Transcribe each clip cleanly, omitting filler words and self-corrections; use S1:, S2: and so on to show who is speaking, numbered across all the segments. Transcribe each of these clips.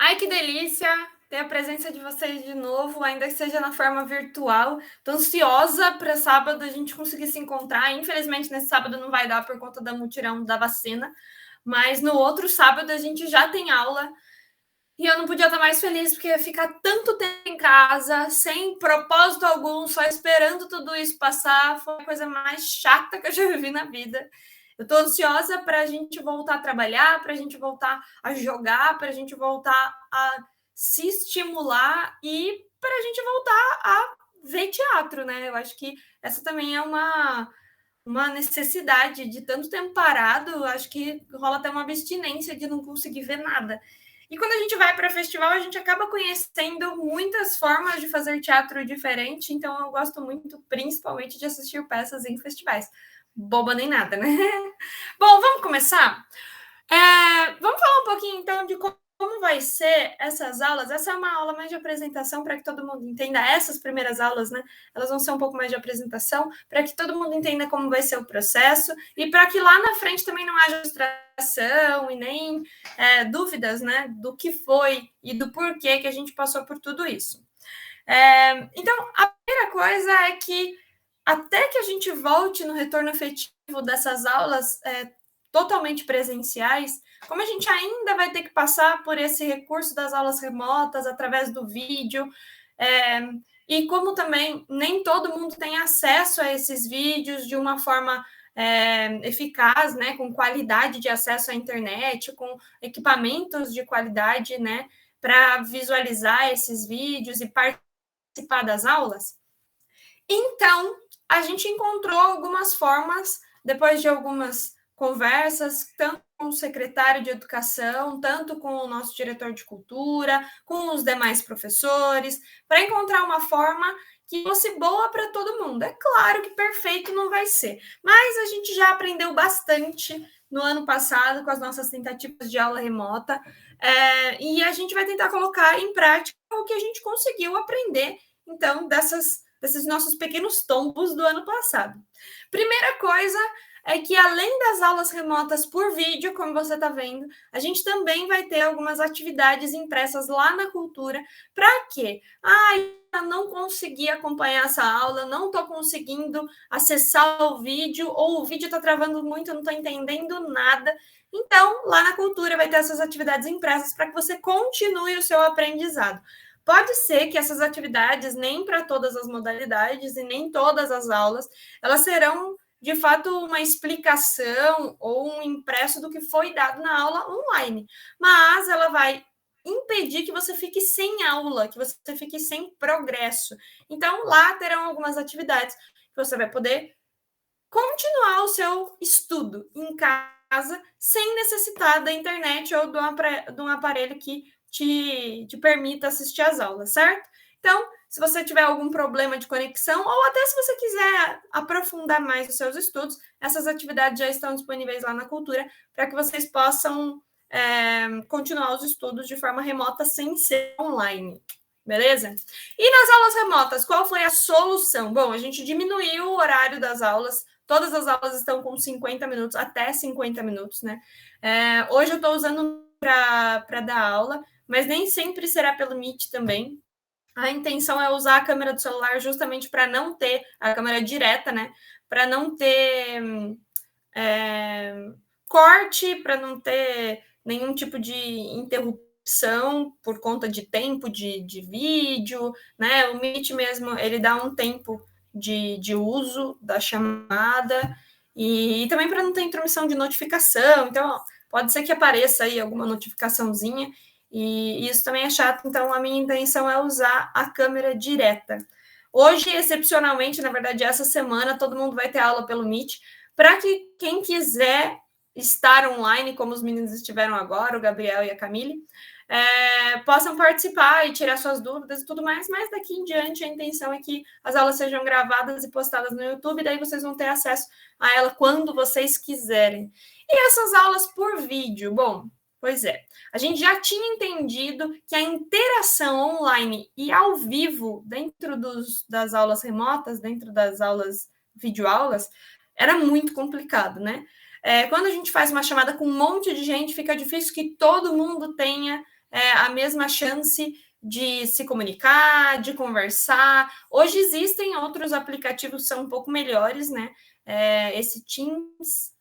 S1: Ai, que delícia ter a presença de vocês de novo, ainda que seja na forma virtual. Tô ansiosa para sábado a gente conseguir se encontrar. Infelizmente, nesse sábado não vai dar por conta da mutirão da vacina, mas no outro sábado a gente já tem aula. E eu não podia estar mais feliz, porque ia ficar tanto tempo em casa, sem propósito algum, só esperando tudo isso passar. Foi a coisa mais chata que eu já vivi na vida. Eu estou ansiosa para a gente voltar a trabalhar, para a gente voltar a jogar, para a gente voltar a se estimular e para a gente voltar a ver teatro, né? Eu acho que essa também é uma necessidade de tanto tempo parado. Acho que rola até uma abstinência de não conseguir ver nada. E quando a gente vai para festival, a gente acaba conhecendo muitas formas de fazer teatro diferente, então eu gosto muito, principalmente, de assistir peças em festivais. Boba nem nada, né? Bom, vamos começar? Vamos falar um pouquinho, então, de como vai ser essas aulas. Essa é uma aula mais de apresentação para que todo mundo entenda. Essas primeiras aulas, né? Elas vão ser um pouco mais de apresentação para que todo mundo entenda como vai ser o processo e para que lá na frente também não haja distração e nem dúvidas, né? Do que foi e do porquê que a gente passou por tudo isso. Então, a primeira coisa é que até que a gente volte no retorno efetivo dessas aulas totalmente presenciais, como a gente ainda vai ter que passar por esse recurso das aulas remotas através do vídeo, e como também nem todo mundo tem acesso a esses vídeos de uma forma eficaz, né, com qualidade de acesso à internet, com equipamentos de qualidade, né, para visualizar esses vídeos e participar das aulas. Então, a gente encontrou algumas formas, depois de algumas conversas, tanto com o secretário de educação, tanto com o nosso diretor de cultura, com os demais professores, para encontrar uma forma que fosse boa para todo mundo. É claro que perfeito não vai ser, mas a gente já aprendeu bastante no ano passado com as nossas tentativas de aula remota, e a gente vai tentar colocar em prática o que a gente conseguiu aprender, então, desses nossos pequenos tombos do ano passado. Primeira coisa é que, além das aulas remotas por vídeo, como você está vendo, a gente também vai ter algumas atividades impressas lá na cultura. Para quê? Eu não consegui acompanhar essa aula, não estou conseguindo acessar o vídeo, ou o vídeo está travando muito, eu não estou entendendo nada. Então, lá na cultura vai ter essas atividades impressas para que você continue o seu aprendizado. Pode ser que essas atividades, nem para todas as modalidades e nem todas as aulas, elas serão, de fato, uma explicação ou um impresso do que foi dado na aula online, mas ela vai impedir que você fique sem aula, que você fique sem progresso. Então, lá terão algumas atividades que você vai poder continuar o seu estudo em casa sem necessitar da internet ou de um aparelho que te permita assistir às aulas, certo? Então, se você tiver algum problema de conexão, ou até se você quiser aprofundar mais os seus estudos, essas atividades já estão disponíveis lá na Cultura para que vocês possam continuar os estudos de forma remota sem ser online. Beleza? E nas aulas remotas, qual foi a solução? Bom, a gente diminuiu o horário das aulas. Todas as aulas estão com 50 minutos, até 50 minutos, né? Hoje eu estou usando para dar aula, mas nem sempre será pelo Meet também. A intenção é usar a câmera do celular justamente para não ter a câmera direta, né? Para não ter corte, para não ter nenhum tipo de interrupção por conta de tempo de vídeo, né? O Meet mesmo, ele dá um tempo de uso da chamada e também para não ter intromissão de notificação. Então, pode ser que apareça aí alguma notificaçãozinha e isso também é chato. Então, a minha intenção é usar a câmera direta. Hoje, excepcionalmente, na verdade, essa semana, todo mundo vai ter aula pelo Meet, para que quem quiser estar online, como os meninos estiveram agora, o Gabriel e a Camille, possam participar e tirar suas dúvidas e tudo mais, mas daqui em diante a intenção é que as aulas sejam gravadas e postadas no YouTube, daí vocês vão ter acesso a ela quando vocês quiserem. E essas aulas por vídeo? Bom, pois é, a gente já tinha entendido que a interação online e ao vivo dentro das aulas remotas, dentro das aulas videoaulas, era muito complicado, né? Quando a gente faz uma chamada com um monte de gente, fica difícil que todo mundo tenha a mesma chance de se comunicar, de conversar. Hoje existem outros aplicativos que são um pouco melhores, né? Esse Teams,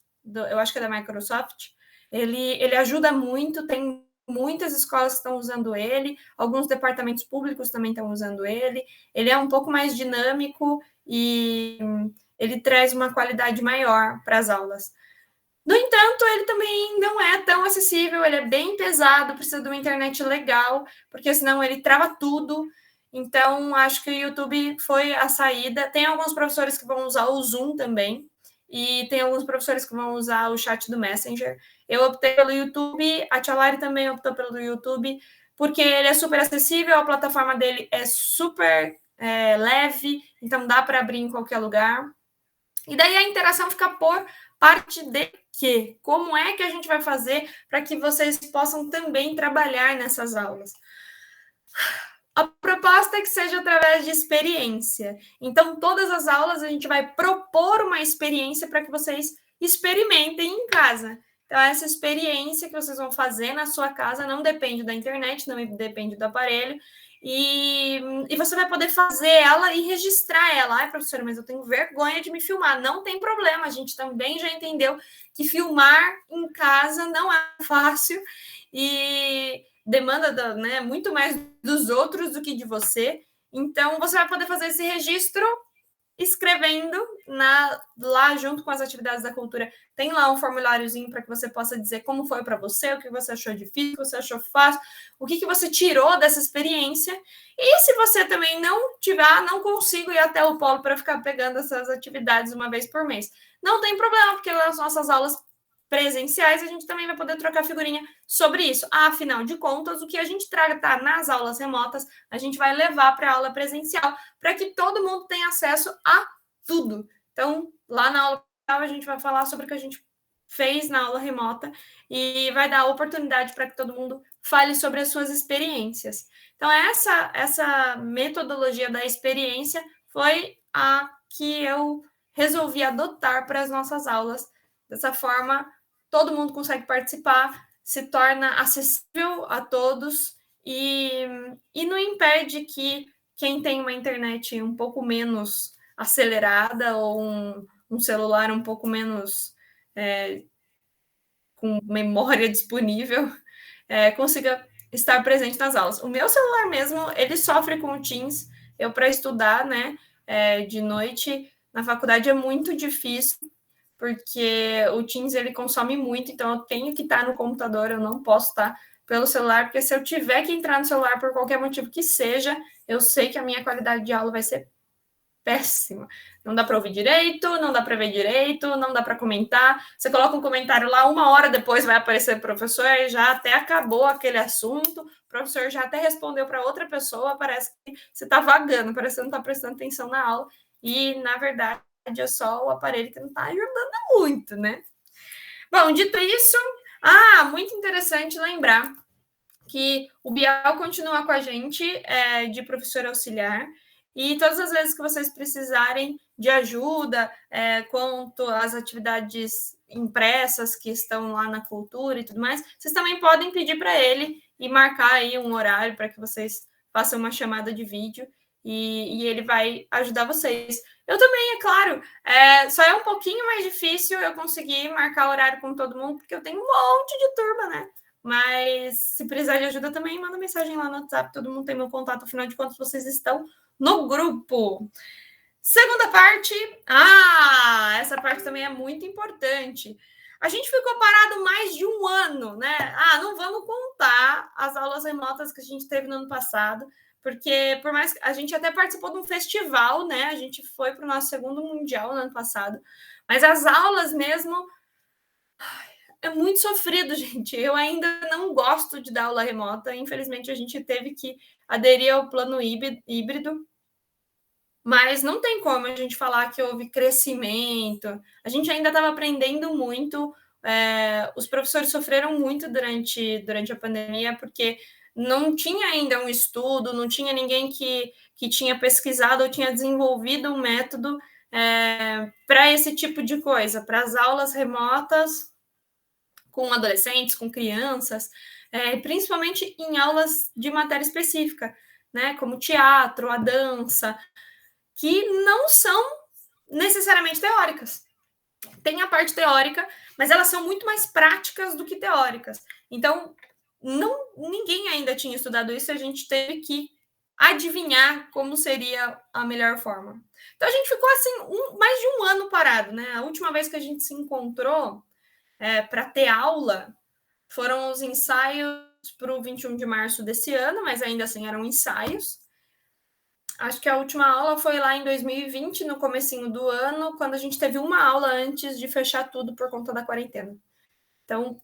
S1: eu acho que é da Microsoft, ele ajuda muito, tem muitas escolas que estão usando ele, alguns departamentos públicos também estão usando ele. Ele é um pouco mais dinâmico e ele traz uma qualidade maior para as aulas. No entanto, ele também não é tão acessível, ele é bem pesado, precisa de uma internet legal, porque senão ele trava tudo. Então, acho que o YouTube foi a saída. Tem alguns professores que vão usar o Zoom também, e tem alguns professores que vão usar o chat do Messenger. Eu optei pelo YouTube, a Tia Lari também optou pelo YouTube, porque ele é super acessível, a plataforma dele é super leve, então dá para abrir em qualquer lugar. E daí a interação fica por parte de quê? Como é que a gente vai fazer para que vocês possam também trabalhar nessas aulas? A proposta é que seja através de experiência. Então, todas as aulas a gente vai propor uma experiência para que vocês experimentem em casa. Então, essa experiência que vocês vão fazer na sua casa não depende da internet, não depende do aparelho, e você vai poder fazer ela e registrar ela. Ai, professora, mas eu tenho vergonha de me filmar. Não tem problema, a gente também já entendeu que filmar em casa não é fácil e demanda muito mais dos outros do que de você. Então, você vai poder fazer esse registro escrevendo lá junto com as atividades da cultura. Tem lá um formuláriozinho para que você possa dizer como foi para você, o que você achou difícil, o que você achou fácil, o que você tirou dessa experiência. E se você também não tiver, não consigo ir até o polo para ficar pegando essas atividades uma vez por mês. Não tem problema, porque as nossas aulas presenciais, a gente também vai poder trocar figurinha sobre isso. Afinal de contas, o que a gente trata nas aulas remotas, a gente vai levar para a aula presencial, para que todo mundo tenha acesso a tudo. Então, lá na aula a gente vai falar sobre o que a gente fez na aula remota e vai dar oportunidade para que todo mundo fale sobre as suas experiências. Então, essa metodologia da experiência foi a que eu resolvi adotar para as nossas aulas. Dessa forma, todo mundo consegue participar, se torna acessível a todos e não impede que quem tem uma internet um pouco menos acelerada ou um celular um pouco menos com memória disponível consiga estar presente nas aulas. O meu celular mesmo, ele sofre com o Teams. Eu, para estudar, né, de noite, na faculdade é muito difícil, porque o Teams ele consome muito, então eu tenho que estar no computador, eu não posso estar pelo celular, porque se eu tiver que entrar no celular por qualquer motivo que seja, eu sei que a minha qualidade de aula vai ser péssima. Não dá para ouvir direito, não dá para ver direito, não dá para comentar. Você coloca um comentário lá, 1 hora depois vai aparecer o professor e já até acabou aquele assunto, o professor já até respondeu para outra pessoa, parece que você está vagando, parece que você não está prestando atenção na aula, e na verdade é só o aparelho que não está ajudando muito, né? Bom, dito isso, muito interessante lembrar que o Bial continua com a gente de professor auxiliar, e todas as vezes que vocês precisarem de ajuda quanto às atividades impressas que estão lá na cultura e tudo mais, vocês também podem pedir para ele e marcar aí um horário para que vocês façam uma chamada de vídeo e ele vai ajudar vocês. Eu também, é claro, só é um pouquinho mais difícil eu conseguir marcar horário com todo mundo, porque eu tenho um monte de turma, né? Mas se precisar de ajuda também, manda mensagem lá no WhatsApp, todo mundo tem meu contato, afinal de contas vocês estão no grupo. Segunda parte, essa parte também é muito importante. A gente ficou parado mais de 1 ano, né? Não vamos contar as aulas remotas que a gente teve no ano passado, porque por mais que a gente até participou de um festival, né? A gente foi para o nosso segundo mundial no ano passado, mas as aulas mesmo é muito sofrido, gente. Eu ainda não gosto de dar aula remota. Infelizmente, a gente teve que aderir ao plano híbrido, mas não tem como a gente falar que houve crescimento. A gente ainda estava aprendendo muito. Os professores sofreram muito durante a pandemia, porque não tinha ainda um estudo, não tinha ninguém que tinha pesquisado ou tinha desenvolvido um método para esse tipo de coisa, para as aulas remotas com adolescentes, com crianças. principalmente em aulas de matéria específica, né, como teatro, a dança, que não são necessariamente teóricas. Tem a parte teórica, mas elas são muito mais práticas do que teóricas. Então, ninguém ainda tinha estudado isso, a gente teve que adivinhar como seria a melhor forma. Então, a gente ficou assim mais de um ano parado, né? A última vez que a gente se encontrou para ter aula foram os ensaios para o 21 de março desse ano, mas ainda assim eram ensaios. Acho que a última aula foi lá em 2020, no comecinho do ano, quando a gente teve uma aula antes de fechar tudo por conta da quarentena. Então,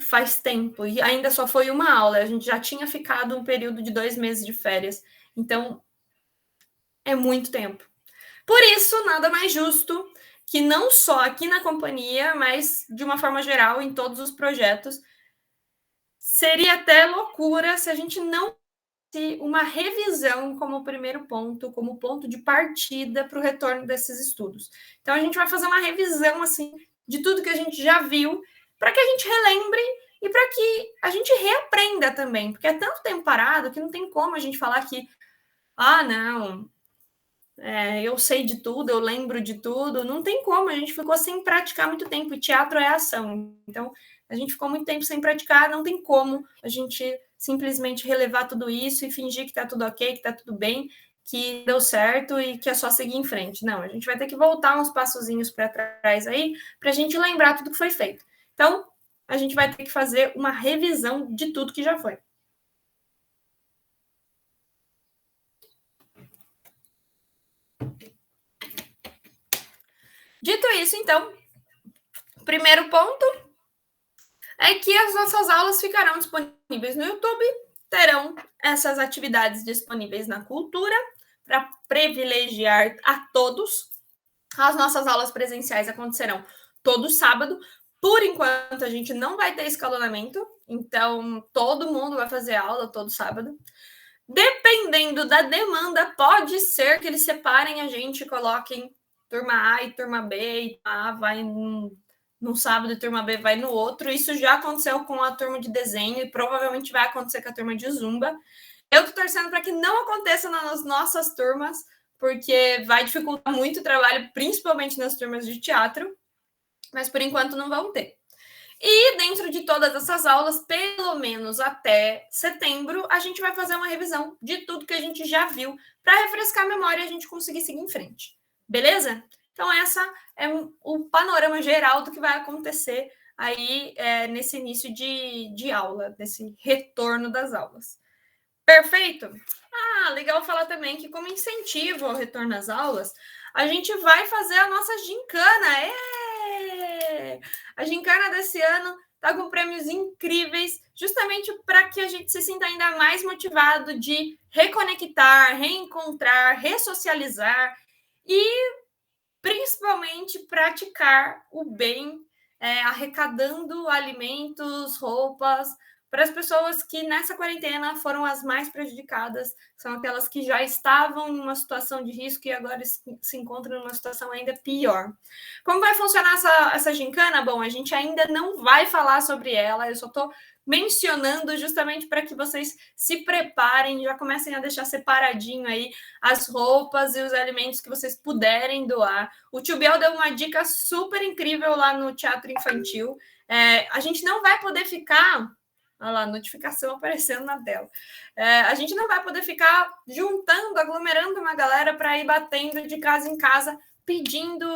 S1: faz tempo. E ainda só foi uma aula. A gente já tinha ficado um período de 2 meses de férias. Então, é muito tempo. Por isso, nada mais justo que não só aqui na companhia, mas de uma forma geral, em todos os projetos, seria até loucura se a gente não uma revisão como primeiro ponto, como ponto de partida para o retorno desses estudos. Então, a gente vai fazer uma revisão assim de tudo que a gente já viu, para que a gente relembre e para que a gente reaprenda também, porque é tanto tempo parado que não tem como a gente falar que, não, eu sei de tudo, eu lembro de tudo, não tem como, a gente ficou sem praticar muito tempo, e teatro é ação, então a gente ficou muito tempo sem praticar, não tem como a gente simplesmente relevar tudo isso e fingir que tá tudo ok, que tá tudo bem, que deu certo e que é só seguir em frente. Não, a gente vai ter que voltar uns passozinhos para trás aí, para a gente lembrar tudo que foi feito. Então, a gente vai ter que fazer uma revisão de tudo que já foi. Dito isso, então, primeiro ponto é que as nossas aulas ficarão disponíveis no YouTube, terão essas atividades disponíveis na Cultura, para privilegiar a todos. As nossas aulas presenciais acontecerão todo sábado. Por enquanto, a gente não vai ter escalonamento, então todo mundo vai fazer aula todo sábado. Dependendo da demanda, pode ser que eles separem a gente, coloquem turma A e turma B, e A vai num sábado e turma B vai no outro. Isso já aconteceu com a turma de desenho e provavelmente vai acontecer com a turma de Zumba. Eu tô torcendo para que não aconteça nas nossas turmas, porque vai dificultar muito o trabalho, principalmente nas turmas de teatro, mas por enquanto não vão ter. E dentro de todas essas aulas, pelo menos até setembro, a gente vai fazer uma revisão de tudo que a gente já viu para refrescar a memória e a gente conseguir seguir em frente. Beleza? Então, essa é o panorama geral do que vai acontecer aí nesse início de aula, nesse retorno das aulas. Perfeito? Legal falar também que, como incentivo ao retorno às aulas, a gente vai fazer a nossa gincana. A gincana desse ano está com prêmios incríveis, justamente para que a gente se sinta ainda mais motivado de reconectar, reencontrar, ressocializar e, principalmente, praticar o bem, arrecadando alimentos, roupas, para as pessoas que nessa quarentena foram as mais prejudicadas, são aquelas que já estavam em uma situação de risco e agora se encontram em uma situação ainda pior. Como vai funcionar essa gincana? Bom, a gente ainda não vai falar sobre ela, eu só estou mencionando justamente para que vocês se preparem, já comecem a deixar separadinho aí as roupas e os alimentos que vocês puderem doar. O tio Biel deu uma dica super incrível lá no Teatro Infantil. A gente não vai poder ficar... Olha lá, notificação aparecendo na tela. A gente não vai poder ficar juntando, aglomerando uma galera para ir batendo de casa em casa, pedindo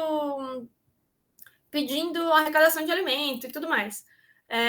S1: arrecadação de alimento e tudo mais.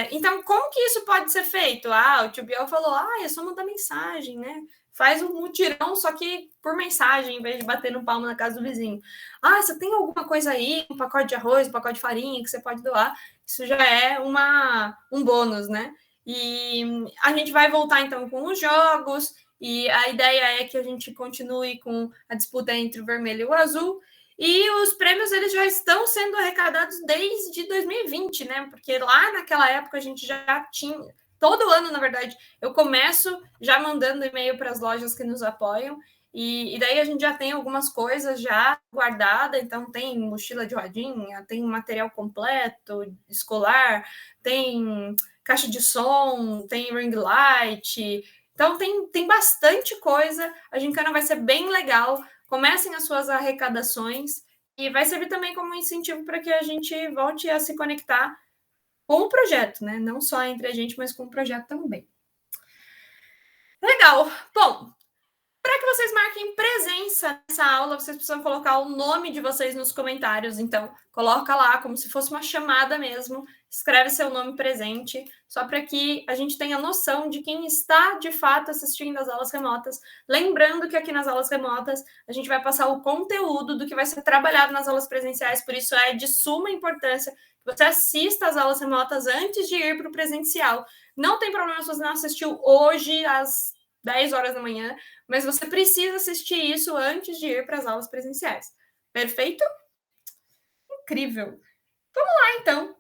S1: Então, como que isso pode ser feito? O tio Biel falou, é só mandar mensagem, né? Faz um mutirão, só que por mensagem, em vez de bater no palmo na casa do vizinho. Você tem alguma coisa aí, um pacote de arroz, um pacote de farinha que você pode doar? Isso já é um bônus, né? E a gente vai voltar, então, com os jogos, e a ideia é que a gente continue com a disputa entre o vermelho e o azul, e os prêmios eles já estão sendo arrecadados desde 2020, né? Porque lá naquela época a gente já tinha... Todo ano, na verdade, eu começo já mandando e-mail para as lojas que nos apoiam, e daí a gente já tem algumas coisas já guardada, então tem mochila de rodinha, tem material completo escolar, tem caixa de som, tem ring light. Então, tem bastante coisa. A gincana vai ser bem legal. Comecem as suas arrecadações e vai servir também como incentivo para que a gente volte a se conectar com o projeto, né? Não só entre a gente, mas com o projeto também. Legal. Bom, para que vocês marquem presença nessa aula, vocês precisam colocar o nome de vocês nos comentários. Então, coloca lá como se fosse uma chamada mesmo. Escreve seu nome presente, só para que a gente tenha noção de quem está de fato assistindo às aulas remotas. Lembrando que aqui nas aulas remotas a gente vai passar o conteúdo do que vai ser trabalhado nas aulas presenciais, por isso é de suma importância que você assista às aulas remotas antes de ir para o presencial. Não tem problema se você não assistiu hoje às 10 horas da manhã, mas você precisa assistir isso antes de ir para as aulas presenciais. Perfeito? Incrível. Vamos lá, então.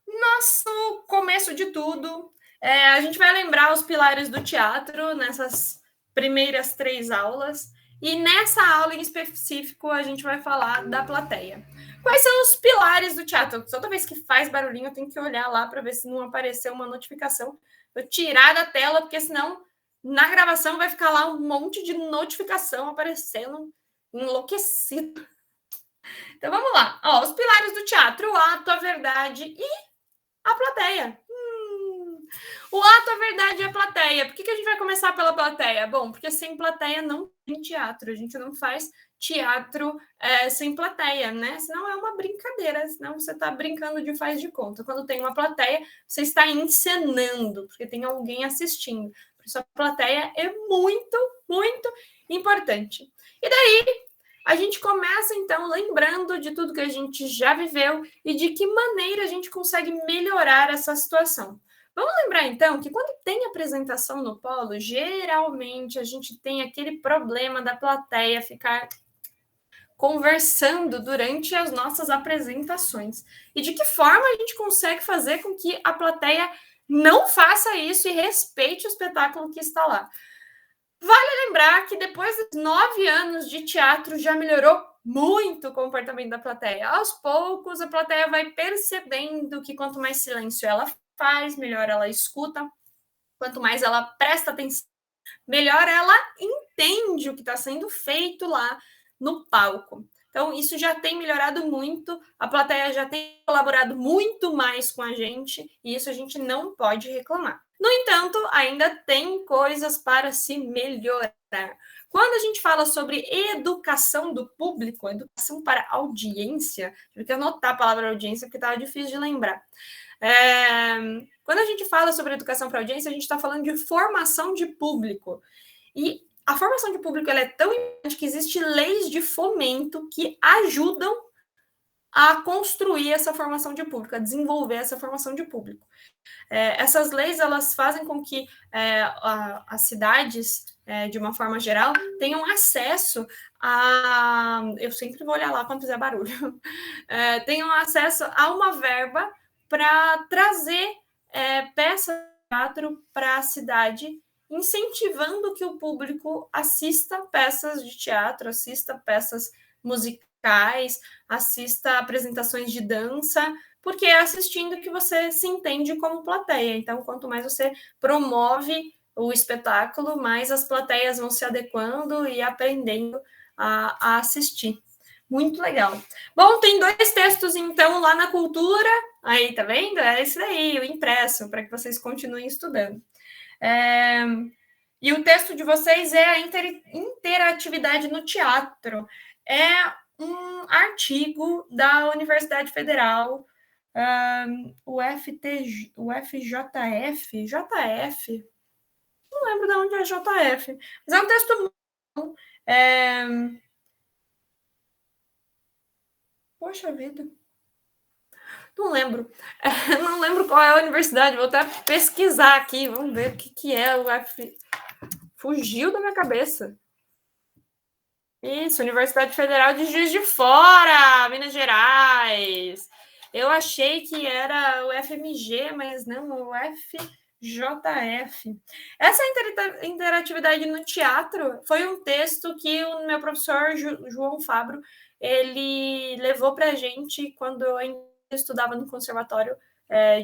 S1: Nosso começo de tudo. A gente vai lembrar os pilares do teatro nessas primeiras 3 aulas. E nessa aula em específico, a gente vai falar da plateia. Quais são os pilares do teatro? Toda vez que faz barulhinho, eu tenho que olhar lá para ver se não apareceu uma notificação. Vou tirar da tela, porque senão na gravação vai ficar lá um monte de notificação aparecendo, enlouquecido. Então vamos lá. Os pilares do teatro: o ato, a verdade e a plateia. O ato, a verdade e a plateia. Por que a gente vai começar pela plateia? Bom, porque sem plateia não tem teatro. A gente não faz teatro sem plateia, né? Senão é uma brincadeira, senão você está brincando de faz de conta. Quando tem uma plateia, você está encenando, porque tem alguém assistindo. Por isso a plateia é muito, muito importante. E daí, a gente começa, então, lembrando de tudo que a gente já viveu e de que maneira a gente consegue melhorar essa situação. Vamos lembrar, então, que quando tem apresentação no polo, geralmente a gente tem aquele problema da plateia ficar conversando durante as nossas apresentações. E de que forma a gente consegue fazer com que a plateia não faça isso e respeite o espetáculo que está lá? Vale lembrar que depois de 9 anos de teatro já melhorou muito o comportamento da plateia. Aos poucos, a plateia vai percebendo que quanto mais silêncio ela faz, melhor ela escuta. Quanto mais ela presta atenção, melhor ela entende o que está sendo feito lá no palco. Então, isso já tem melhorado muito, a plateia já tem colaborado muito mais com a gente, e isso a gente não pode reclamar. No entanto, ainda tem coisas para se melhorar. Quando a gente fala sobre educação do público, educação para audiência, tive que anotar a palavra audiência porque estava difícil de lembrar. Quando a gente fala sobre educação para audiência, a gente está falando de formação de público. E a formação de público ela é tão importante que existem leis de fomento que ajudam a construir essa formação de público, a desenvolver essa formação de público. Essas leis elas fazem com que as cidades, de uma forma geral, tenham acesso a... Eu sempre vou olhar lá quando fizer barulho. Tenham acesso a uma verba para trazer peças de teatro para a cidade, incentivando que o público assista peças de teatro, assista peças musicais, assista apresentações de dança, porque é assistindo que você se entende como plateia. Então, quanto mais você promove o espetáculo, mais as plateias vão se adequando e aprendendo a assistir. Muito legal. Bom, tem 2 textos, então, lá na Cultura. Aí, tá vendo? É esse daí, o impresso, para que vocês continuem estudando. E o texto de vocês é a interatividade no teatro. É um artigo da Universidade Federal, o FJF, não lembro de onde é JF, mas é um texto bom. Poxa vida. Não lembro. Não lembro qual é a universidade. Vou até pesquisar aqui. Vamos ver o que é o F. Fugiu da minha cabeça. Isso, Universidade Federal de Juiz de Fora, Minas Gerais. Eu achei que era o FMG, mas não, o FJF. Essa interatividade no teatro foi um texto que o meu professor João Fabro ele levou para a gente quando eu estudava no Conservatório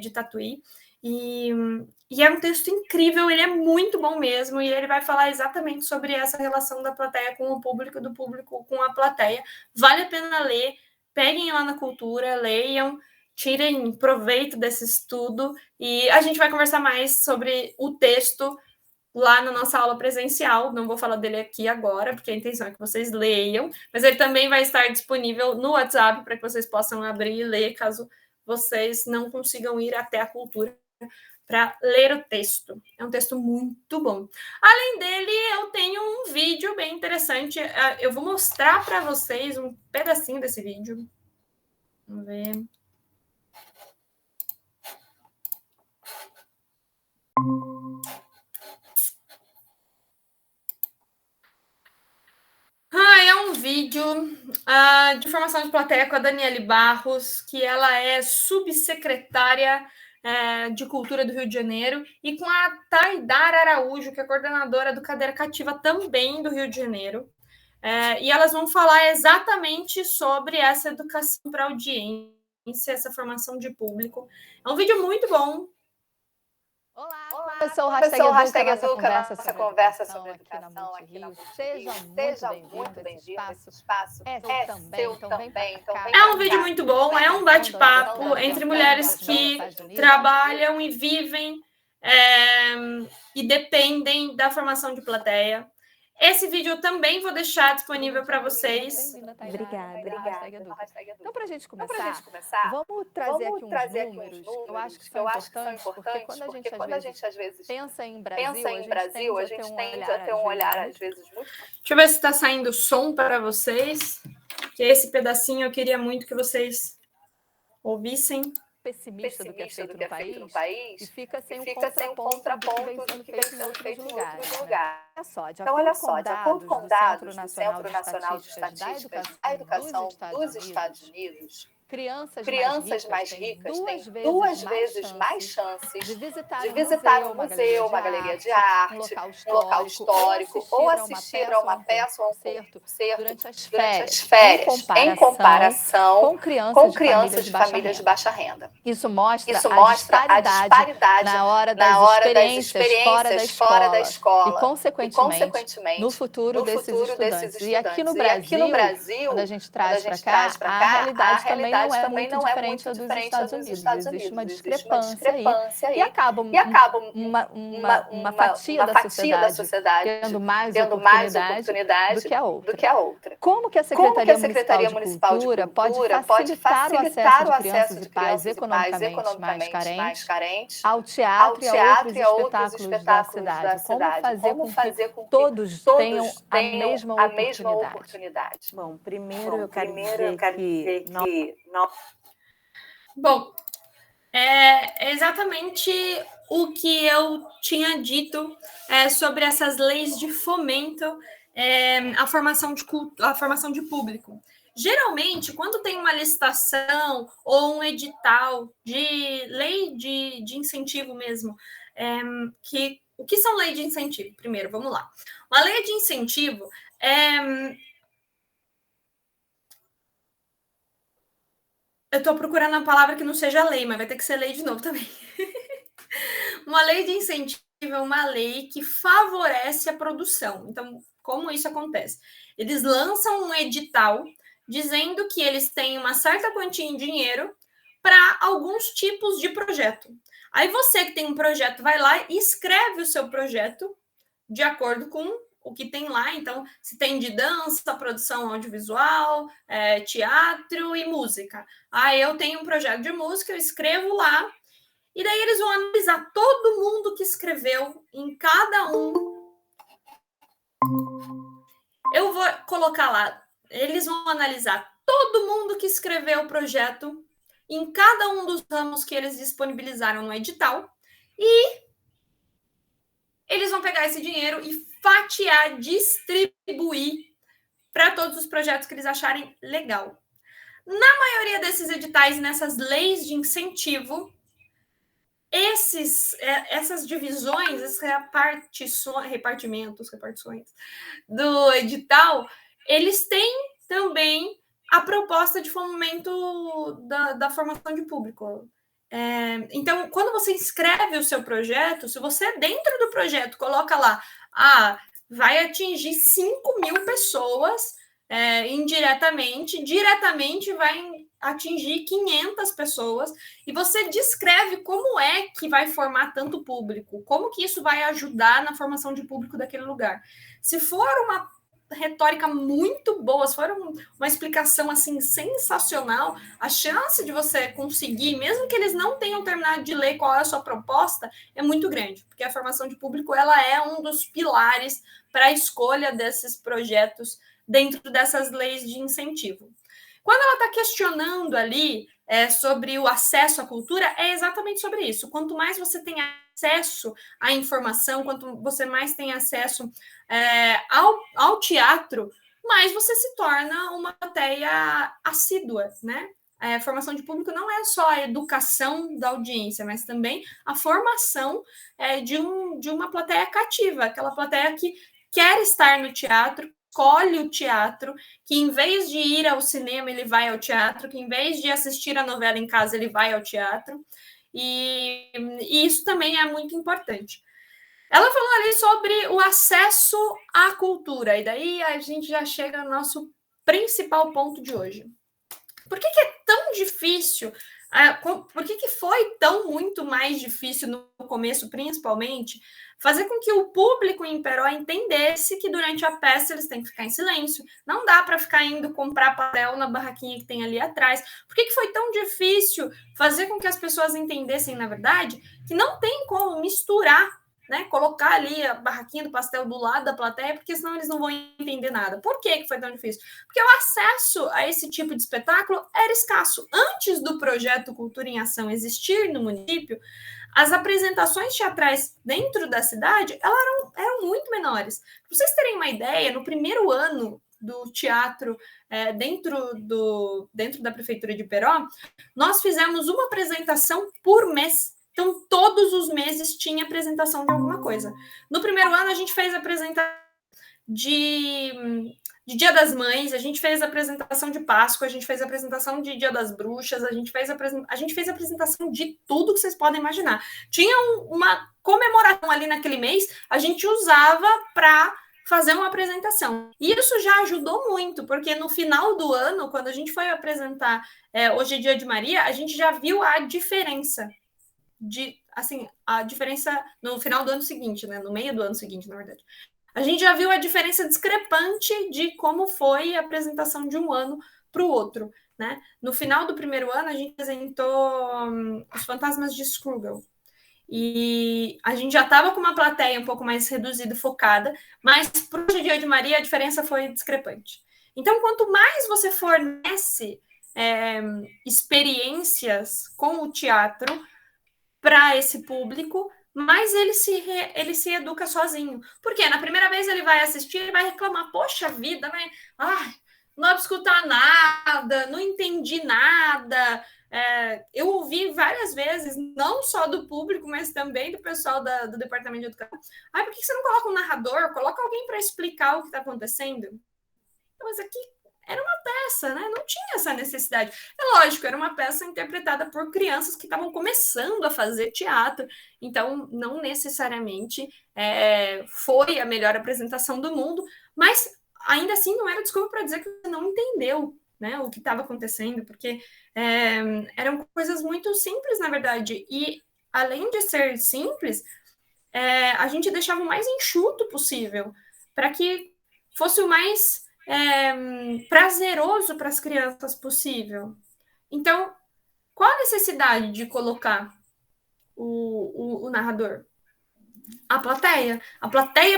S1: de Tatuí. E é um texto incrível, ele é muito bom mesmo, e ele vai falar exatamente sobre essa relação da plateia com o público, do público com a plateia. Vale a pena ler, peguem lá na Cultura, leiam, tirem proveito desse estudo, e a gente vai conversar mais sobre o texto lá na nossa aula presencial. Não vou falar dele aqui agora, porque a intenção é que vocês leiam, mas ele também vai estar disponível no WhatsApp para que vocês possam abrir e ler, caso vocês não consigam ir até a Cultura para ler o texto. É um texto muito bom. Além dele, eu tenho um vídeo bem interessante. Eu vou mostrar para vocês um pedacinho desse vídeo. Vamos ver. É um vídeo de formação de plateia com a Daniele Barros, que ela é subsecretária de Cultura do Rio de Janeiro, e com a Taidara Araújo, que é coordenadora do Cadeira Cativa também do Rio de Janeiro. E elas vão falar exatamente sobre essa educação para audiência, essa formação de público. É um vídeo muito bom.
S2: Olá, eu sou o Hashtag Educa, nossa conversa sobre educação aqui na Multirio. Seja muito bem-vindo, esse espaço é seu também.
S1: É um vídeo muito bom, é um bate-papo entre mulheres que trabalham e vivem e dependem da formação de plateia. Esse vídeo eu também vou deixar disponível para vocês.
S2: Obrigada. Então, para a gente começar, vamos trazer aqui uns números que eu acho que são importantes, porque quando a gente às vezes pensa em Brasil, a gente tende a ter um olhar às vezes muito...
S1: Deixa eu ver se está saindo som para vocês. Esse pedacinho eu queria muito que vocês ouvissem.
S2: Pessimista do que é feito no país e fica sem um contraponto do que vem sendo feito em outros lugares. Então, olha só, de acordo com dados do Centro Nacional de Estatísticas da Educação dos Estados Unidos, crianças mais ricas têm 2 vezes mais chances de visitar um museu, uma galeria de arte, um local histórico, ou assistir a uma peça ou a um concerto durante as férias, em comparação com crianças de famílias de baixa renda. Isso mostra a disparidade na hora das experiências fora da escola e, consequentemente, no futuro desses estudantes. E aqui no Brasil, quando a gente traz para cá, a realidade também não é muito diferente dos Estados Unidos. Existe uma discrepância aí. E acaba uma fatia da sociedade tendo mais oportunidade do que a outra. Como que a Secretaria Municipal de Cultura pode facilitar o acesso de crianças e pais economicamente mais carentes ao teatro e a outros espetáculos da cidade? Como fazer com que todos tenham a mesma oportunidade?
S3: Bom, primeiro eu quero dizer que nós...
S1: Bom, é exatamente o que eu tinha dito sobre essas leis de fomento à formação de público. Geralmente, quando tem uma licitação ou um edital de lei de incentivo mesmo, o que são leis de incentivo? Primeiro, vamos lá. Uma lei de incentivo eu estou procurando a palavra que não seja lei, mas vai ter que ser lei de novo também. Uma lei de incentivo é uma lei que favorece a produção. Então, como isso acontece? Eles lançam um edital dizendo que eles têm uma certa quantia em dinheiro para alguns tipos de projeto. Aí você que tem um projeto vai lá e escreve o seu projeto de acordo com o que tem lá. Então, se tem de dança, produção audiovisual, teatro e música. Eu tenho um projeto de música, eu escrevo lá, e daí eles vão analisar todo mundo que escreveu em cada um. Eu vou colocar lá, eles vão analisar todo mundo que escreveu o projeto em cada um dos ramos que eles disponibilizaram no edital, e eles vão pegar esse dinheiro e fatiar, distribuir para todos os projetos que eles acharem legal. Na maioria desses editais, nessas leis de incentivo, essas divisões, essas repartições do edital, eles têm também a proposta de fomento da formação de público. Então, quando você inscreve o seu projeto, se você dentro do projeto coloca lá, vai atingir 5.000 pessoas indiretamente, diretamente vai atingir 500 pessoas, e você descreve como é que vai formar tanto público, como que isso vai ajudar na formação de público daquele lugar. Se for uma retórica muito boa, se for uma explicação assim sensacional, a chance de você conseguir, mesmo que eles não tenham terminado de ler qual é a sua proposta, é muito grande, porque a formação de público ela é um dos pilares para a escolha desses projetos dentro dessas leis de incentivo. Quando ela está questionando ali sobre o acesso à cultura, é exatamente sobre isso. Quanto mais você tem acesso à informação, quanto você mais tem acesso ao teatro, mais você se torna uma plateia assídua, né? A formação de público não é só a educação da audiência, mas também a formação de uma plateia cativa, aquela plateia que quer estar no teatro, escolhe o teatro, que em vez de ir ao cinema, ele vai ao teatro, que em vez de assistir a novela em casa, ele vai ao teatro. E isso também é muito importante. Ela falou ali sobre o acesso à cultura, e daí a gente já chega no nosso principal ponto de hoje. Por que é tão difícil? Por que foi tão muito mais difícil no começo, principalmente, fazer com que o público em Peró entendesse que durante a peça eles têm que ficar em silêncio? Não dá para ficar indo comprar papel na barraquinha que tem ali atrás. Por que foi tão difícil fazer com que as pessoas entendessem, na verdade, que não tem como misturar, né, colocar ali a barraquinha do pastel do lado da plateia, porque senão eles não vão entender nada. Por que foi tão difícil? Porque o acesso a esse tipo de espetáculo era escasso. Antes do projeto Cultura em Ação existir no município, as apresentações teatrais dentro da cidade eram muito menores. Para vocês terem uma ideia, no primeiro ano do teatro dentro da Prefeitura de Peró, nós fizemos uma apresentação por mês. Então, todos os meses tinha apresentação de alguma coisa. No primeiro ano, a gente fez apresentação de Dia das Mães, a gente fez apresentação de Páscoa, a gente fez apresentação de Dia das Bruxas, a gente fez apresentação de tudo que vocês podem imaginar. Tinha uma comemoração ali naquele mês, a gente usava para fazer uma apresentação. E isso já ajudou muito, porque no final do ano, quando a gente foi apresentar Hoje é Dia de Maria, a gente já viu a diferença no final do ano seguinte, né? No meio do ano seguinte, na verdade. A gente já viu a diferença discrepante de como foi a apresentação de um ano para o outro, né? No final do primeiro ano, a gente apresentou Os Fantasmas de Scrooge. E a gente já estava com uma plateia um pouco mais reduzida e focada, mas para o Dia de Maria a diferença foi discrepante. Então, quanto mais você fornece experiências com o teatro para esse público, mas ele se educa sozinho. Porque na primeira vez ele vai assistir e vai reclamar, poxa vida, né? Não dá para escutar nada, não entendi nada. Eu ouvi várias vezes, não só do público, mas também do pessoal do Departamento de Educação. Por que você não coloca um narrador? Coloca alguém para explicar o que está acontecendo. Mas aqui era uma peça, né? Não tinha essa necessidade. É lógico, era uma peça interpretada por crianças que estavam começando a fazer teatro, então não necessariamente foi a melhor apresentação do mundo, mas ainda assim não era desculpa para dizer que você não entendeu, né, o que estava acontecendo, porque eram coisas muito simples, na verdade, e além de ser simples, a gente deixava o mais enxuto possível, para que fosse o mais prazeroso para as crianças possível. Então, qual a necessidade de colocar o narrador? A plateia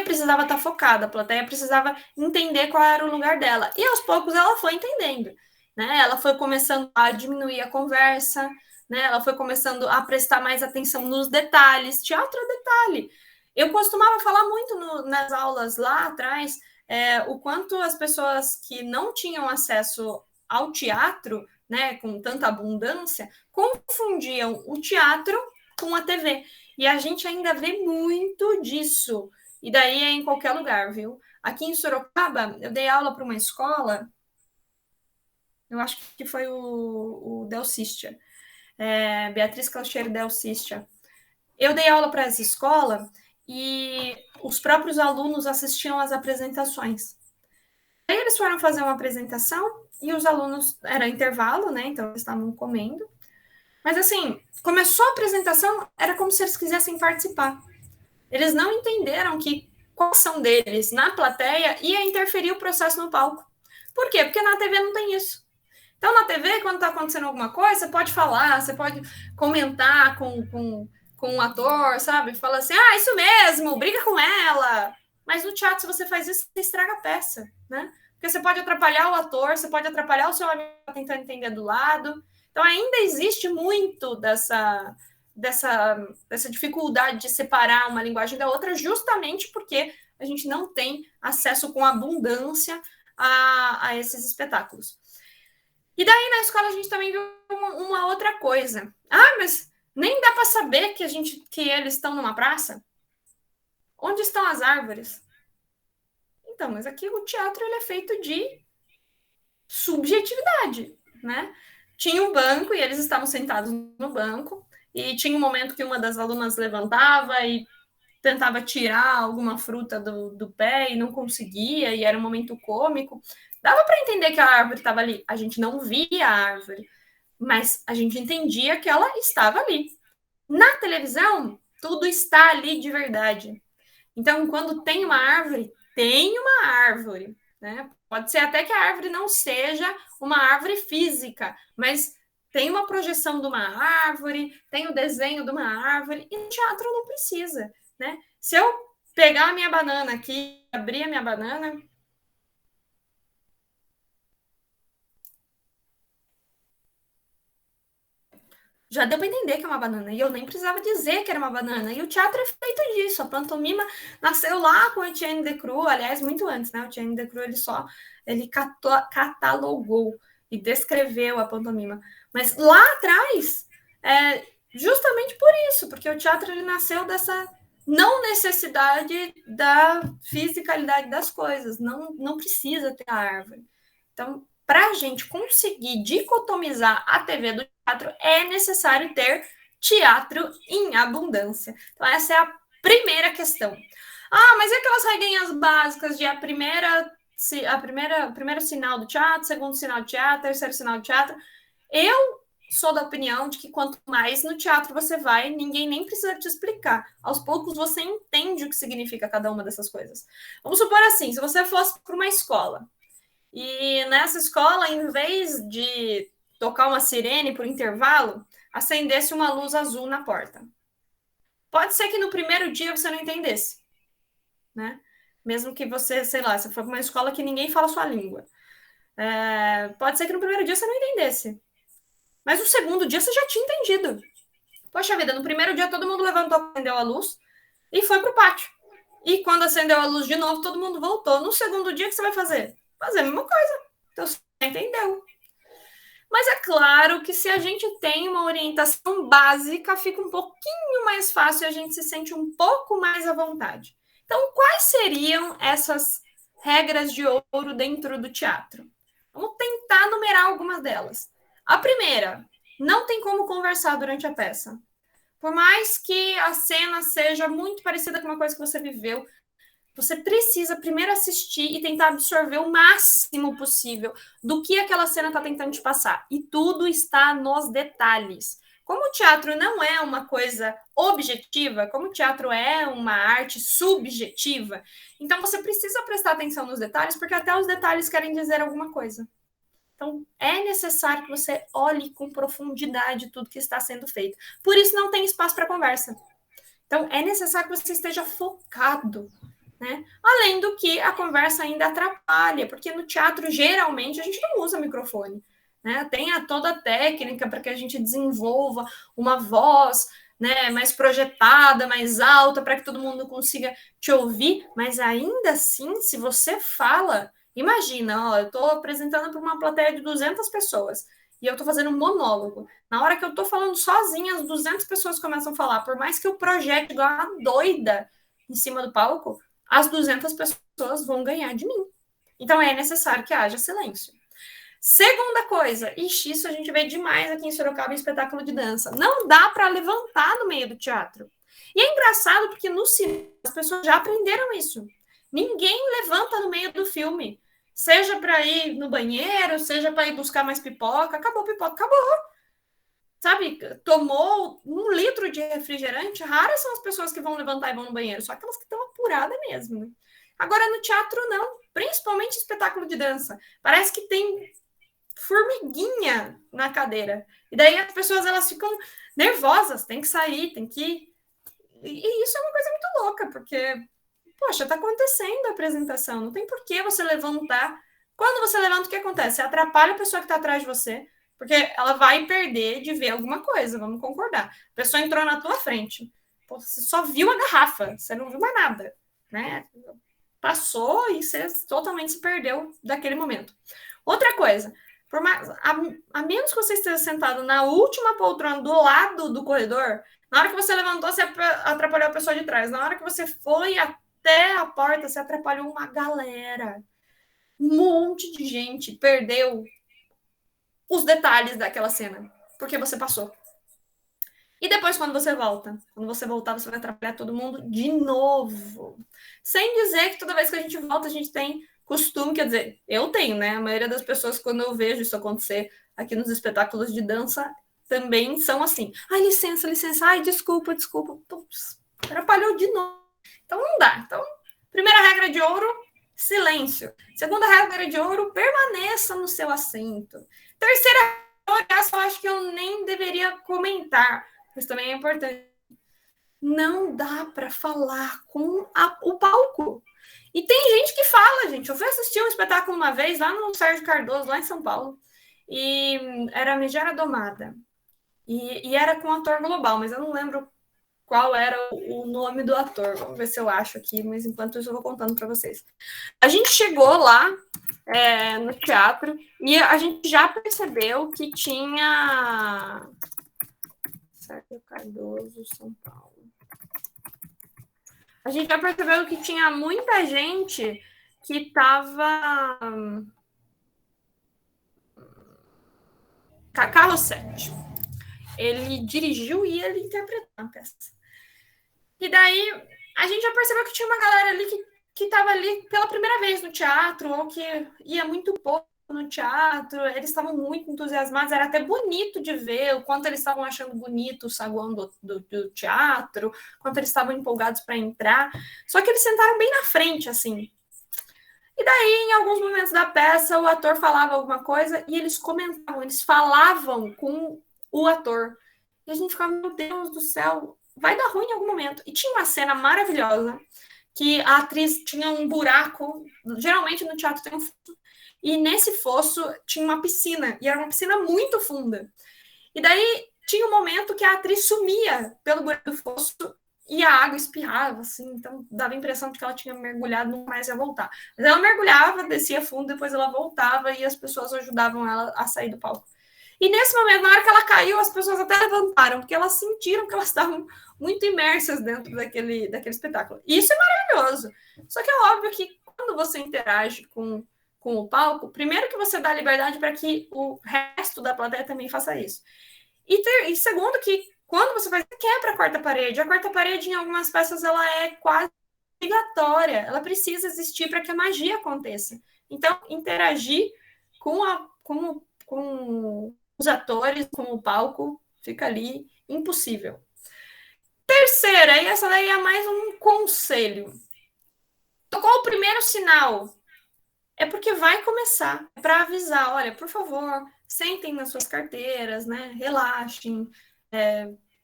S1: precisava estar focada, a plateia precisava entender qual era o lugar dela, e aos poucos ela foi entendendo, né? Ela foi começando a diminuir a conversa, né? Ela foi começando a prestar mais atenção nos detalhes. Teatro é detalhe. Eu costumava falar muito nas aulas lá atrás o quanto as pessoas que não tinham acesso ao teatro, né, com tanta abundância, confundiam o teatro com a TV. E a gente ainda vê muito disso. E daí é em qualquer lugar, viu? Aqui em Sorocaba, eu dei aula para uma escola, eu acho que foi o Del Cistia. Beatriz Caucheiro Del Cistia. Eu dei aula para essa escola e os próprios alunos assistiam às apresentações. Aí eles foram fazer uma apresentação e os alunos, era intervalo, né? Então eles estavam comendo. Mas assim, começou a apresentação, era como se eles quisessem participar. Eles não entenderam que a ação deles na plateia ia interferir o processo no palco. Por quê? Porque na TV não tem isso. Então, na TV, quando está acontecendo alguma coisa, você pode falar, você pode comentar com o ator, sabe? Fala assim, isso mesmo, briga com ela. Mas no teatro, se você faz isso, você estraga a peça, né? Porque você pode atrapalhar o ator, você pode atrapalhar o seu amigo tentando entender do lado. Então, ainda existe muito dessa dificuldade de separar uma linguagem da outra, justamente porque a gente não tem acesso com abundância a esses espetáculos. E daí, na escola, a gente também viu uma outra coisa. Mas nem dá para saber que eles estão numa praça? Onde estão as árvores? Então, mas aqui o teatro ele é feito de subjetividade, né? Tinha um banco e eles estavam sentados no banco e tinha um momento que uma das alunas levantava e tentava tirar alguma fruta do pé e não conseguia, e era um momento cômico. Dava para entender que a árvore estava ali. A gente não via a árvore, mas a gente entendia que ela estava ali. Na televisão, tudo está ali de verdade. Então, quando tem uma árvore, né? Pode ser até que a árvore não seja uma árvore física, mas tem uma projeção de uma árvore, tem o desenho de uma árvore, e no teatro não precisa, né? Se eu pegar a minha banana aqui, abrir a minha banana... Já deu para entender que é uma banana, e eu nem precisava dizer que era uma banana. E o teatro é feito disso. A pantomima nasceu lá com o Etienne Decroux, aliás, muito antes, né? O Etienne Decroux, ele catalogou e descreveu a pantomima. Mas lá atrás, justamente por isso, porque o teatro ele nasceu dessa não necessidade da fisicalidade das coisas, não precisa ter a árvore. Então, para a gente conseguir dicotomizar a TV do teatro, é necessário ter teatro em abundância. Então, essa é a primeira questão. Mas e aquelas regrinhas básicas de primeiro sinal do teatro, segundo sinal do teatro, terceiro sinal do teatro? Eu sou da opinião de que quanto mais no teatro você vai, ninguém nem precisa te explicar. Aos poucos você entende o que significa cada uma dessas coisas. Vamos supor assim, se você fosse para uma escola, e nessa escola, em vez de tocar uma sirene por intervalo, acendesse uma luz azul na porta. Pode ser que no primeiro dia você não entendesse, né? Mesmo que você, sei lá, você for para uma escola que ninguém fala a sua língua. Pode ser que no primeiro dia você não entendesse. Mas no segundo dia você já tinha entendido. Poxa vida, no primeiro dia todo mundo levantou, acendeu a luz e foi para o pátio. E quando acendeu a luz de novo, todo mundo voltou. No segundo dia, o que você vai fazer? Fazer a mesma coisa. Então, você entendeu. Mas é claro que se a gente tem uma orientação básica, fica um pouquinho mais fácil e a gente se sente um pouco mais à vontade. Então, quais seriam essas regras de ouro dentro do teatro? Vamos tentar numerar algumas delas. A primeira, não tem como conversar durante a peça. Por mais que a cena seja muito parecida com uma coisa que você viveu, você precisa primeiro assistir e tentar absorver o máximo possível do que aquela cena está tentando te passar. E tudo está nos detalhes. Como o teatro não é uma coisa objetiva, como o teatro é uma arte subjetiva, então você precisa prestar atenção nos detalhes, porque até os detalhes querem dizer alguma coisa. Então, é necessário que você olhe com profundidade tudo que está sendo feito. Por isso, não tem espaço para conversa. Então, é necessário que você esteja focado, né? Além do que a conversa ainda atrapalha, porque no teatro, geralmente, a gente não usa microfone, né? Tem toda a técnica para que a gente desenvolva uma voz, né, mais projetada, mais alta, para que todo mundo consiga te ouvir, mas ainda assim, se você fala... Imagina, eu estou apresentando para uma plateia de 200 pessoas e eu estou fazendo um monólogo. Na hora que eu estou falando sozinha, as 200 pessoas começam a falar. Por mais que eu projete igual uma doida em cima do palco, as 200 pessoas vão ganhar de mim. Então, é necessário que haja silêncio. Segunda coisa, isso a gente vê demais aqui em Sorocaba em espetáculo de dança. Não dá para levantar no meio do teatro. E é engraçado porque no cinema as pessoas já aprenderam isso. Ninguém levanta no meio do filme. Seja para ir no banheiro, seja para ir buscar mais pipoca. Acabou pipoca, acabou. Sabe, tomou 1 litro de refrigerante, raras são as pessoas que vão levantar e vão no banheiro, só aquelas que estão apuradas mesmo. Né? Agora, no teatro, não. Principalmente espetáculo de dança. Parece que tem formiguinha na cadeira. E daí as pessoas elas ficam nervosas, tem que sair, tem que ir. E isso é uma coisa muito louca, porque, poxa, está acontecendo a apresentação, não tem por que você levantar. Quando você levanta, o que acontece? Você atrapalha a pessoa que está atrás de você, porque ela vai perder de ver alguma coisa, vamos concordar. A pessoa entrou na tua frente, pô, você só viu a garrafa, você não viu mais nada, né? Passou e você totalmente se perdeu daquele momento. Outra coisa, por mais, a menos que você esteja sentado na última poltrona do lado do corredor, na hora que você levantou, você atrapalhou a pessoa de trás. Na hora que você foi até a porta, você atrapalhou uma galera. Um monte de gente perdeu os detalhes daquela cena, porque você passou. E depois, quando você volta? Quando você voltar, você vai atrapalhar todo mundo de novo. Sem dizer que toda vez que a gente volta, a gente tem costume, quer dizer, eu tenho, né? A maioria das pessoas, quando eu vejo isso acontecer aqui nos espetáculos de dança, também são assim. Ai, licença, licença. Ai, desculpa, desculpa. Pups, atrapalhou de novo. Então, não dá. Então, primeira regra de ouro, silêncio. Segunda regra de ouro, permaneça no seu assento. Terceira regra, essa eu acho que eu nem deveria comentar, mas também é importante. Não dá para falar com o palco. E tem gente que fala, gente. Eu fui assistir um espetáculo uma vez lá no Sérgio Cardoso, lá em São Paulo, e era a Megera Domada. E era com um ator global, mas eu não lembro qual era o nome do ator. Vamos ver se eu acho aqui, mas enquanto isso eu vou contando para vocês. A gente chegou lá no teatro e a gente já percebeu que tinha... Sérgio Cardoso, São Paulo. A gente já percebeu que tinha muita gente que estava... Carlos 7. Ele dirigiu e ele interpretou a peça. E daí, a gente já percebeu que tinha uma galera ali que estava ali pela primeira vez no teatro, ou que ia muito pouco no teatro, eles estavam muito entusiasmados, era até bonito de ver o quanto eles estavam achando bonito o saguão do teatro, quanto eles estavam empolgados para entrar, só que eles sentaram bem na frente, assim. E daí, em alguns momentos da peça, o ator falava alguma coisa e eles comentavam, eles falavam com o ator. E a gente ficava, meu Deus do céu, vai dar ruim em algum momento. E tinha uma cena maravilhosa, que a atriz tinha um buraco, geralmente no teatro tem um fosso, e nesse fosso tinha uma piscina, e era uma piscina muito funda. E daí tinha um momento que a atriz sumia pelo buraco do fosso e a água espirrava, assim, então dava a impressão de que ela tinha mergulhado, não mais ia voltar. Mas ela mergulhava, descia fundo, depois ela voltava e as pessoas ajudavam ela a sair do palco. E nesse momento, na hora que ela caiu, as pessoas até levantaram, porque elas sentiram que elas estavam muito imersas dentro daquele espetáculo. E isso é maravilhoso. Só que é óbvio que quando você interage com o palco, primeiro que você dá liberdade para que o resto da plateia também faça isso. E segundo que quando você faz, quebra a quarta parede. A quarta parede, em algumas peças, ela é quase obrigatória. Ela precisa existir para que a magia aconteça. Então, interagir com os atores, com o palco, fica ali impossível. Terceira, e essa daí é mais um conselho. Tocou o primeiro sinal, é porque vai começar, é para avisar, olha, por favor, sentem nas suas carteiras, né? Relaxem,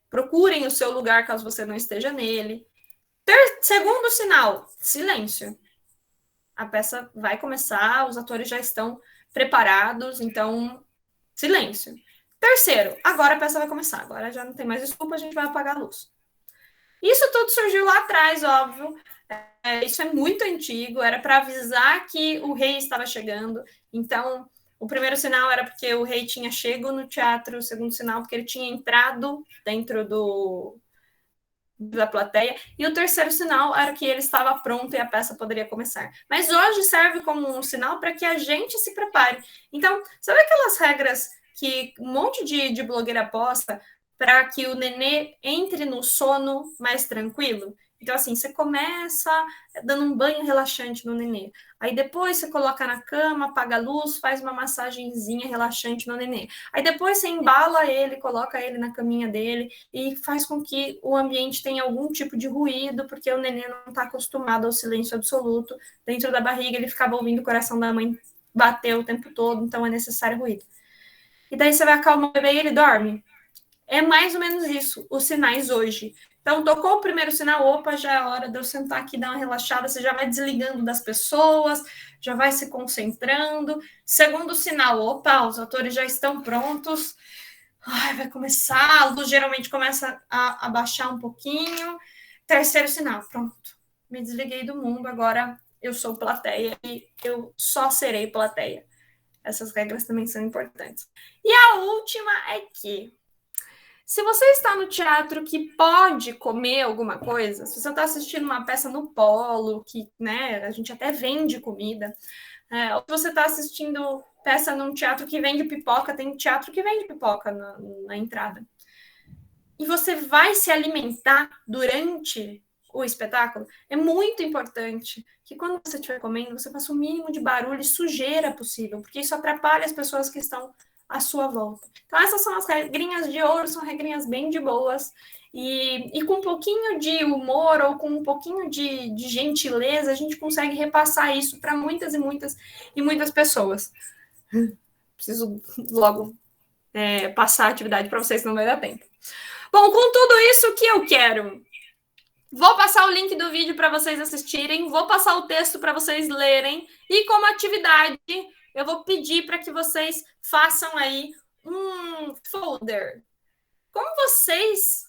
S1: procurem o seu lugar caso você não esteja nele. Segundo sinal, silêncio. A peça vai começar, os atores já estão preparados, então, silêncio. Terceiro, agora a peça vai começar, agora já não tem mais desculpa, a gente vai apagar a luz. Isso tudo surgiu lá atrás, óbvio. Isso é muito antigo, era para avisar que o rei estava chegando. Então, o primeiro sinal era porque o rei tinha chego no teatro, o segundo sinal porque ele tinha entrado dentro da plateia, e o terceiro sinal era que ele estava pronto e a peça poderia começar. Mas hoje serve como um sinal para que a gente se prepare. Então, sabe aquelas regras que um monte de blogueira posta para que o nenê entre no sono mais tranquilo? Então, assim, você começa dando um banho relaxante no nenê. Aí depois você coloca na cama, apaga a luz, faz uma massagenzinha relaxante no nenê. Aí depois você embala ele, coloca ele na caminha dele e faz com que o ambiente tenha algum tipo de ruído, porque o nenê não está acostumado ao silêncio absoluto. Dentro da barriga ele ficava ouvindo o coração da mãe bater o tempo todo, então é necessário ruído. E daí você vai acalmar o bebê e ele dorme. É mais ou menos isso, os sinais hoje. Então, tocou o primeiro sinal, opa, já é hora de eu sentar aqui e dar uma relaxada, você já vai desligando das pessoas, já vai se concentrando. Segundo sinal, opa, os atores já estão prontos. Ai, vai começar, a luz geralmente começa a baixar um pouquinho. Terceiro sinal, pronto. Me desliguei do mundo, agora eu sou plateia e eu só serei plateia. Essas regras também são importantes. E a última é que se você está no teatro que pode comer alguma coisa, se você está assistindo uma peça no Polo, que né, a gente até vende comida, ou se você está assistindo peça num teatro que vende pipoca, tem teatro que vende pipoca na entrada. E você vai se alimentar durante o espetáculo, é muito importante que quando você estiver comendo, você faça o mínimo de barulho e sujeira possível, porque isso atrapalha as pessoas que estão à sua volta. Então, essas são as regrinhas de ouro, são regrinhas bem de boas, e com um pouquinho de humor ou com um pouquinho de gentileza, a gente consegue repassar isso para muitas e muitas pessoas. Preciso logo passar a atividade para vocês, senão vai dar tempo. Bom, com tudo isso que eu quero, vou passar o link do vídeo para vocês assistirem, vou passar o texto para vocês lerem, e como atividade, eu vou pedir para que vocês façam aí um folder. Como vocês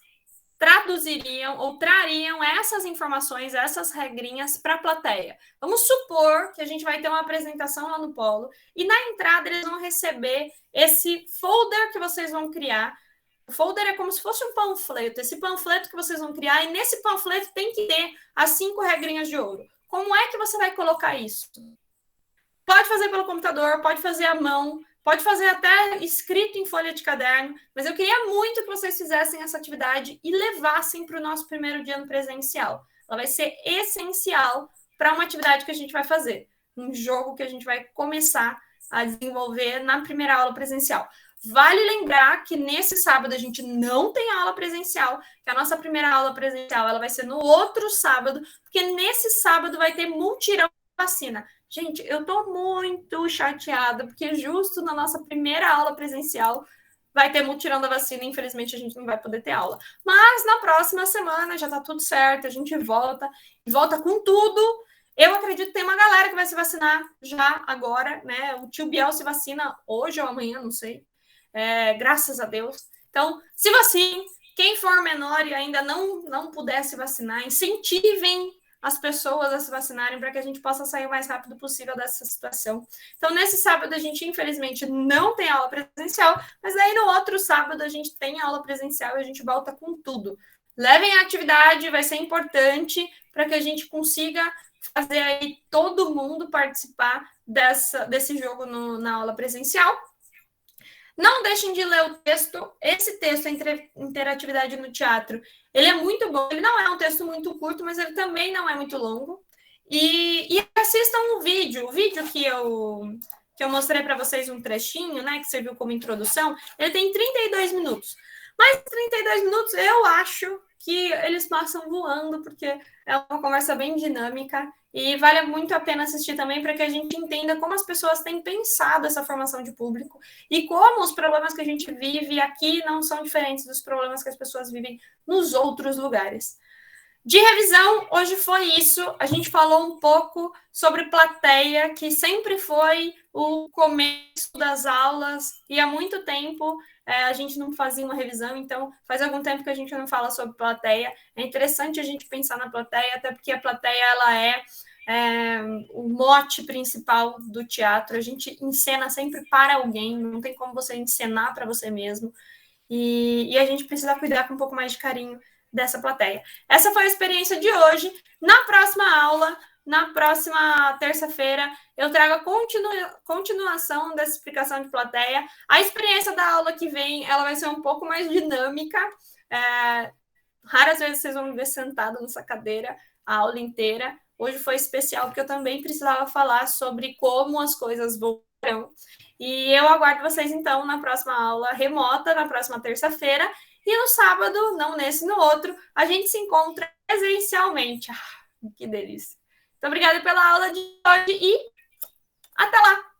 S1: traduziriam ou trariam essas informações, essas regrinhas para a plateia? Vamos supor que a gente vai ter uma apresentação lá no Polo, e na entrada eles vão receber esse folder que vocês vão criar. O folder é como se fosse um panfleto, esse panfleto que vocês vão criar, e nesse panfleto tem que ter as 5 regrinhas de ouro. Como é que você vai colocar isso? Pode fazer pelo computador, pode fazer à mão, pode fazer até escrito em folha de caderno, mas eu queria muito que vocês fizessem essa atividade e levassem para o nosso primeiro dia no presencial. Ela vai ser essencial para uma atividade que a gente vai fazer, um jogo que a gente vai começar a desenvolver na primeira aula presencial. Vale lembrar que nesse sábado a gente não tem aula presencial, que a nossa primeira aula presencial ela vai ser no outro sábado, porque nesse sábado vai ter multirão de vacina. Gente, eu estou muito chateada, porque justo na nossa primeira aula presencial vai ter multirão da vacina, e infelizmente a gente não vai poder ter aula. Mas na próxima semana já está tudo certo, a gente volta, e volta com tudo. Eu acredito que tem uma galera que vai se vacinar já agora, né? O tio Biel se vacina hoje ou amanhã, não sei. Graças a Deus. Então, se vacine. Quem for menor e ainda não puder se vacinar, incentivem as pessoas a se vacinarem para que a gente possa sair o mais rápido possível dessa situação. Então, nesse sábado, a gente, infelizmente, não tem aula presencial, mas aí no outro sábado a gente tem aula presencial e a gente volta com tudo. Levem a atividade, vai ser importante para que a gente consiga fazer aí todo mundo participar desse jogo na aula presencial. Não deixem de ler o texto. Esse texto, Interatividade no Teatro, ele é muito bom. Ele não é um texto muito curto, mas ele também não é muito longo. E assistam o vídeo. O vídeo que eu mostrei para vocês um trechinho, né, que serviu como introdução, ele tem 32 minutos. Mas 32 minutos eu acho que eles passam voando, porque é uma conversa bem dinâmica e vale muito a pena assistir também para que a gente entenda como as pessoas têm pensado essa formação de público e como os problemas que a gente vive aqui não são diferentes dos problemas que as pessoas vivem nos outros lugares. De revisão, hoje foi isso. A gente falou um pouco sobre plateia, que sempre foi o começo das aulas, e há muito tempo a gente não fazia uma revisão, então faz algum tempo que a gente não fala sobre plateia. É interessante a gente pensar na plateia, até porque a plateia ela é o mote principal do teatro. A gente encena sempre para alguém, não tem como você encenar para você mesmo, e a gente precisa cuidar com um pouco mais de carinho dessa plateia. Essa foi a experiência de hoje. Na próxima aula, na próxima terça-feira, eu trago a continuação dessa explicação de plateia. A experiência da aula que vem, ela vai ser um pouco mais dinâmica. Raras vezes vocês vão me ver sentado nessa cadeira a aula inteira. Hoje foi especial, porque eu também precisava falar sobre como as coisas voltarão. E eu aguardo vocês, então, na próxima aula remota, na próxima terça-feira. E no sábado, não nesse, no outro, a gente se encontra presencialmente. Que delícia. Muito obrigada pela aula de hoje e até lá!